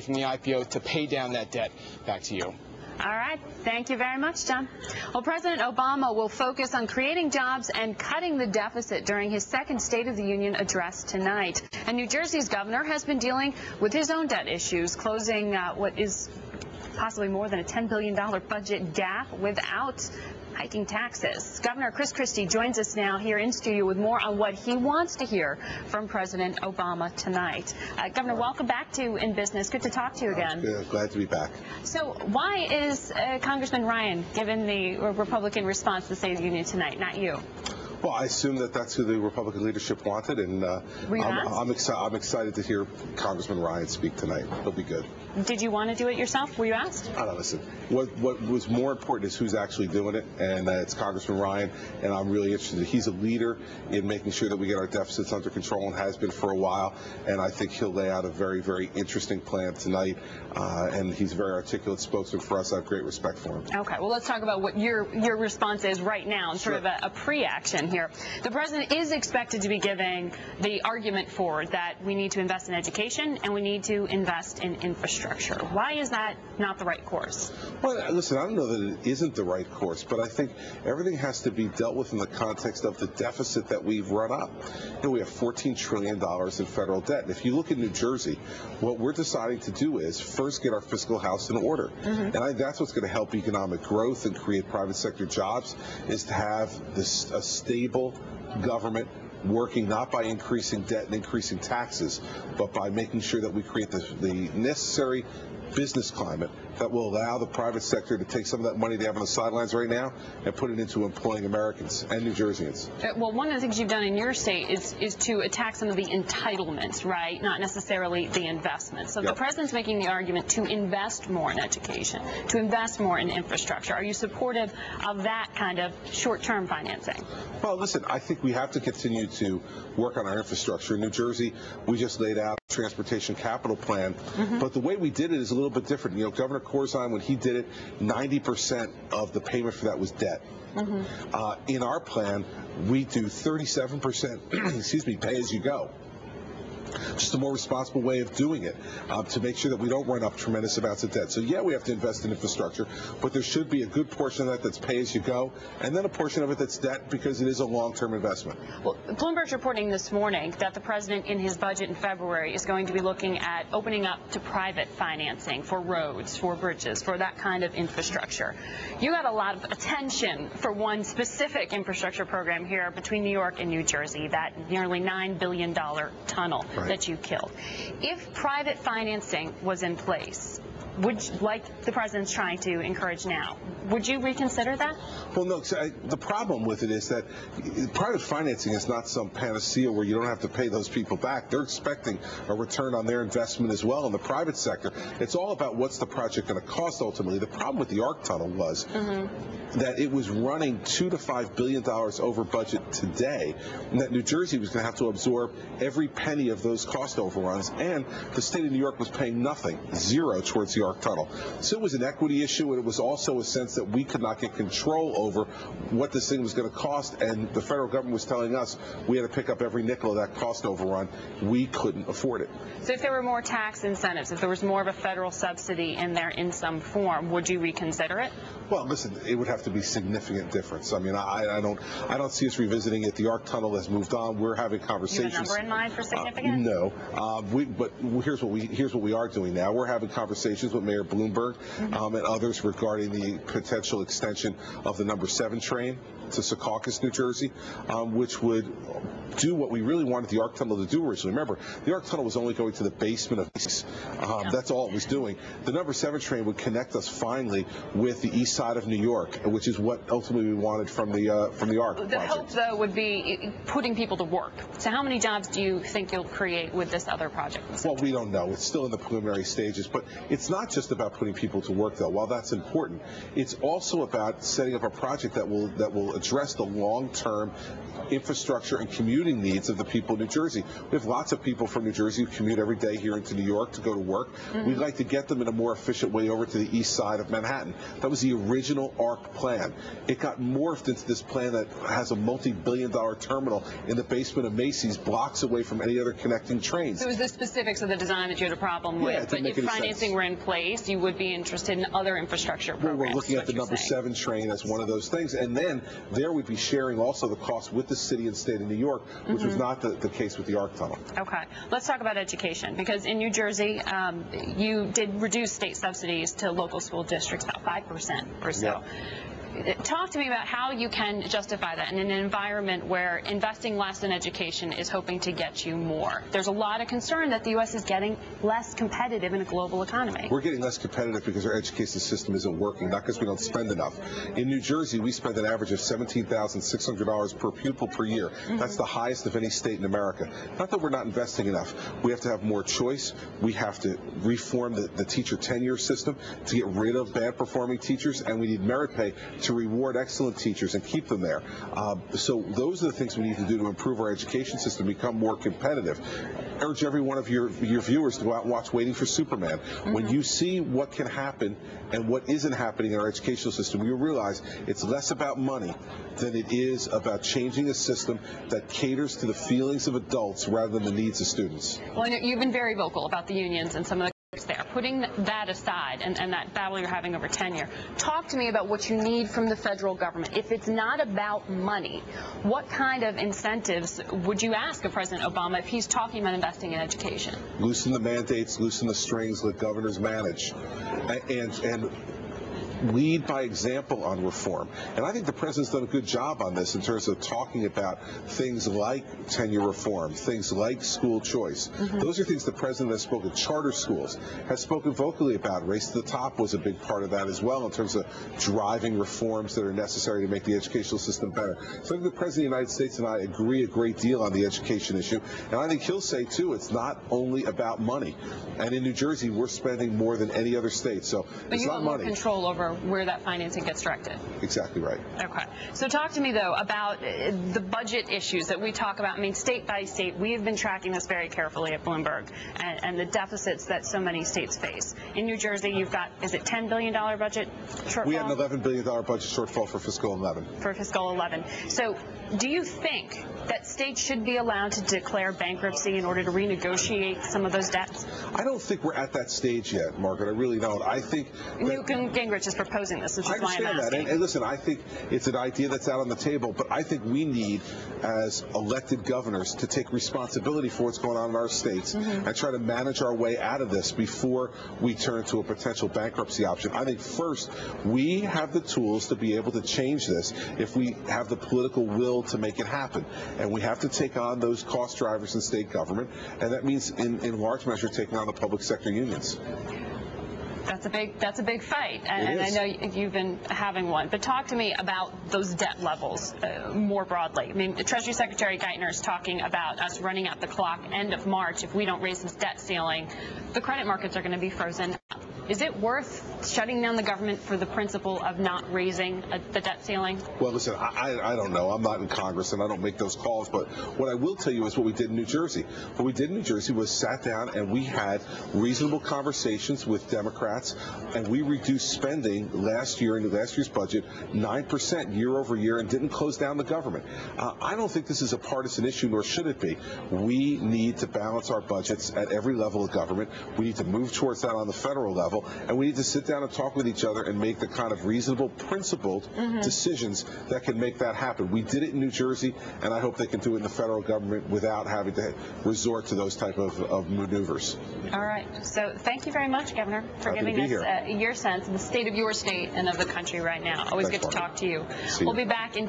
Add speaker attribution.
Speaker 1: from the IPO to pay down that debt. Back to you.
Speaker 2: All right. Thank you very much, John. Well, President Obama will focus on creating jobs and cutting the deficit during his second State of the Union address tonight. And New Jersey's governor has been dealing with his own debt issues, closing what is possibly more than a $10 billion budget gap without hiking taxes. Governor Chris Christie joins us now here in studio with more on what he wants to hear from President Obama tonight. Governor, welcome back to In Business. Good to talk to you again.
Speaker 3: Good. Glad to be back.
Speaker 2: So why is Congressman Ryan given the Republican response to the State of the Union tonight, not you?
Speaker 3: Well, I assume that that's who the Republican leadership wanted, and I'm excited to hear Congressman Ryan speak tonight. It'll be good.
Speaker 2: Did you want to do it yourself? Were you asked?
Speaker 3: I don't listen. What was more important is who's actually doing it, and it's Congressman Ryan, and I'm really interested. He's a leader in making sure that we get our deficits under control and has been for a while, and I think he'll lay out a very, very interesting plan tonight, and he's a very articulate spokesman for us. I have great respect for him.
Speaker 2: Okay, well, let's talk about what your response is right now, and sort of a pre-action here. The president is expected to be giving the argument for that we need to invest in education and we need to invest in infrastructure. Why is that not the right course?
Speaker 3: Well, listen, I don't know that it isn't the right course, but I think everything has to be dealt with in the context of the deficit that we've run up. You know, we have $14 trillion in federal debt. And if you look at New Jersey, what we're deciding to do is first get our fiscal house in order. And I think that's what's going to help economic growth and create private sector jobs, is to have a stable government working not by increasing debt and increasing taxes, but by making sure that we create the necessary business climate that will allow the private sector to take some of that money they have on the sidelines right now and put it into employing Americans and New Jerseyans.
Speaker 2: Well, one of the things you've done in your state is to attack some of the entitlements, right? Not necessarily the investments. So the president's making the argument to invest more in education, to invest more in infrastructure. Are you supportive of that kind of short-term financing?
Speaker 3: Well, listen, I think we have to continue to work on our infrastructure. In New Jersey, we just laid out a transportation capital plan, but the way we did it is a little bit different. You know, Governor Corzine, when he did it, 90% of the payment for that was debt. In our plan, we do 37%, excuse me, pay as you go. Just a more responsible way of doing it to make sure that we don't run up tremendous amounts of debt. So, yeah, we have to invest in infrastructure, but there should be a good portion of that that's pay as you go, and then a portion of it that's debt, because it is a long-term investment.
Speaker 2: Well, Bloomberg's reporting this morning that the president in his budget in February is going to be looking at opening up to private financing for roads, for bridges, for that kind of infrastructure. You got a lot of attention for one specific infrastructure program here between New York and New Jersey, that nearly $9 billion tunnel that you killed. If private financing was in place, like the president's trying to encourage now, would you reconsider that?
Speaker 3: Well, no. The problem with it is that private financing is not some panacea where you don't have to pay those people back. They're expecting a return on their investment as well in the private sector. It's all about what's the project going to cost ultimately. The problem with the ARC tunnel was that it was running $2 to $5 billion over budget today, and that New Jersey was going to have to absorb every penny of those cost overruns, and the state of New York was paying nothing, zero, towards the ARC tunnel. So it was an equity issue, and it was also a sense that we could not get control over what this thing was going to cost, and the federal government was telling us we had to pick up every nickel of that cost overrun. We couldn't afford it.
Speaker 2: So if there were more tax incentives, if there was more of a federal subsidy in there in some form, would you reconsider it?
Speaker 3: Well, listen, it would have to be significant difference. I mean, I don't see us revisiting it. The ARC tunnel has moved on. We're having conversations.
Speaker 2: You have a number in mind for significant?
Speaker 3: No, but here's what we are doing now. We're having conversations with Mayor Bloomberg and others regarding the potential extension of the number 7 train to Secaucus, New Jersey, which would do what we really wanted the ARC tunnel to do originally. Remember, the ARC tunnel was only going to the basement of that's all it was doing. The number 7 train would connect us finally with the east side of New York, which is what ultimately we wanted from the ARC project.
Speaker 2: The hope, though, would be putting people to work. So how many jobs do you think you'll create with this other project?
Speaker 3: Well, we don't know. It's still in the preliminary stages, but it's not not just about putting people to work, though. While that's important, it's also about setting up a project that will address the long-term infrastructure and commuting needs of the people in New Jersey. We have lots of people from New Jersey who commute every day here into New York to go to work. We'd like to get them in a more efficient way over to the east side of Manhattan. That was the original ARC plan. It got morphed into this plan that has a multi-billion-dollar terminal in the basement of Macy's, blocks away from any other connecting trains.
Speaker 2: So it was the specifics of the design that you had a problem with, but if financing were in place, you would be interested in other infrastructure programs.
Speaker 3: Well, we're looking at the number 7 train as one of those things, and then there we'd be sharing also the cost with the city and state of New York, which was not the case with the ARC tunnel.
Speaker 2: Okay, let's talk about education, because in New Jersey, you did reduce state subsidies to local school districts about 5% or so.
Speaker 3: Yeah.
Speaker 2: Talk to me about how you can justify that in an environment where investing less in education is hoping to get you more. There's a lot of concern that the U.S. is getting less competitive in a global economy.
Speaker 3: We're getting less competitive because our education system isn't working, not because we don't spend enough. In New Jersey, we spend an average of $17,600 per pupil per year. That's the highest of any state in America. Not that we're not investing enough. We have to have more choice. We have to reform the teacher tenure system to get rid of bad performing teachers, and we need merit pay to reward excellent teachers and keep them there. So those are the things we need to do to improve our education system, become more competitive. I urge every one of your viewers to go out and watch Waiting for Superman. When you see what can happen and what isn't happening in our educational system, you realize it's less about money than it is about changing a system that caters to the feelings of adults rather than the needs of students.
Speaker 2: Well, you've been very vocal about the unions and some of the there. Putting that aside and that battle you're having over tenure, talk to me about what you need from the federal government. If it's not about money, what kind of incentives would you ask of President Obama if he's talking about investing in education?
Speaker 3: Loosen the mandates, loosen the strings, let governors manage, and lead by example on reform. And I think the president's done a good job on this in terms of talking about things like tenure reform, things like school choice. Those are things the president has spoken. Charter schools has spoken vocally about. Race to the top was a big part of that as well in terms of driving reforms that are necessary to make the educational system better. So I think the president of the United States and I agree a great deal on the education issue. And I think he'll say, too, it's not only about money. And in New Jersey, we're spending more than any other state. So
Speaker 2: but
Speaker 3: it's
Speaker 2: you
Speaker 3: not
Speaker 2: want
Speaker 3: money.
Speaker 2: More control over where that financing gets directed.
Speaker 3: Exactly right.
Speaker 2: Okay. So talk to me, though, about the budget issues that we talk about. I mean, state by state, we have been tracking this very carefully at Bloomberg and the deficits that so many states face. In New Jersey, you've got, is it $10 billion budget shortfall?
Speaker 3: We had an $11 billion budget shortfall for fiscal 11.
Speaker 2: For fiscal 11. So do you think that states should be allowed to declare bankruptcy in order to renegotiate some of those debts?
Speaker 3: I don't think we're at that stage yet, Margaret. I really don't. I think
Speaker 2: Newt Gingrich is proposing this, which is why I'm asking.
Speaker 3: I understand that. And listen, I think it's an idea that's out on the table, but I think we need, as elected governors, to take responsibility for what's going on in our states and try to manage our way out of this before we turn to a potential bankruptcy option. I think first, we have the tools to be able to change this if we have the political will to make it happen. And we have to take on those cost drivers in state government, and that means in large measure taking on the public sector unions.
Speaker 2: That's a big fight, and I know you've been having one. But talk to me about those debt levels more broadly. I mean, Treasury Secretary Geithner is talking about us running out the clock end of March if we don't raise this debt ceiling. The credit markets are going to be frozen. Is it worth shutting down the government for the principle of not raising the debt ceiling?
Speaker 3: Well, listen, I don't know. I'm not in Congress, and I don't make those calls. But what I will tell you is what we did in New Jersey. What we did in New Jersey was sat down and we had reasonable conversations with Democrats, and we reduced spending last year in last year's budget 9% year over year and didn't close down the government. I don't think this is a partisan issue, nor should it be. We need to balance our budgets at every level of government. We need to move towards that on the federal level. And we need to sit down and talk with each other and make the kind of reasonable, principled decisions that can make that happen. We did it in New Jersey, and I hope they can do it in the federal government without having to resort to those type of maneuvers.
Speaker 2: All right. So thank you very much, Governor, for giving us your sense of the state of your state and of the country right now. Always good to talk to you. We'll be back in